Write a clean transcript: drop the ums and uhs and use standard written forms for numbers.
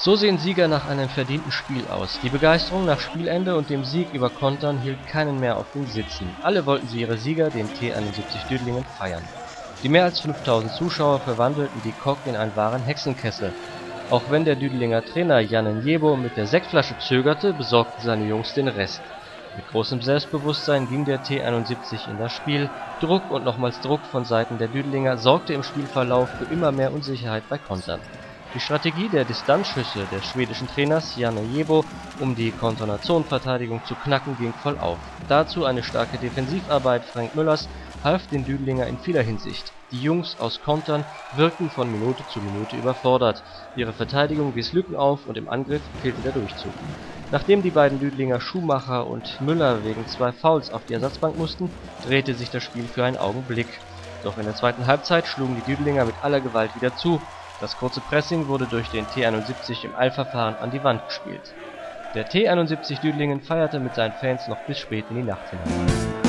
So sehen Sieger nach einem verdienten Spiel aus. Die Begeisterung nach Spielende und dem Sieg über Kontern hielt keinen mehr auf den Sitzen. Alle wollten sie ihre Sieger, den T71 Düdlingen, feiern. Die mehr als 5000 Zuschauer verwandelten die Kok in einen wahren Hexenkessel. Auch wenn der Düdelinger Trainer Jan Njebo mit der Sektflasche zögerte, besorgten seine Jungs den Rest. Mit großem Selbstbewusstsein ging der T71 in das Spiel. Druck und nochmals Druck von Seiten der Düdelinger sorgte im Spielverlauf für immer mehr Unsicherheit bei Kontern. Die Strategie der Distanzschüsse des schwedischen Trainers Jan Njebo, um die Konterner Zonenverteidigung zu knacken, ging voll auf. Dazu eine starke Defensivarbeit Frank Müllers half den Düdelinger in vieler Hinsicht. Die Jungs aus Kontern wirkten von Minute zu Minute überfordert. Ihre Verteidigung wies Lücken auf und im Angriff fehlte der Durchzug. Nachdem die beiden Düdelinger Schumacher und Müller wegen 2 Fouls auf die Ersatzbank mussten, drehte sich das Spiel für einen Augenblick. Doch in der zweiten Halbzeit schlugen die Düdelinger mit aller Gewalt wieder zu. Das kurze Pressing wurde durch den T71 im Eilverfahren an die Wand gespielt. Der T71 Düdlingen feierte mit seinen Fans noch bis spät in die Nacht hinein.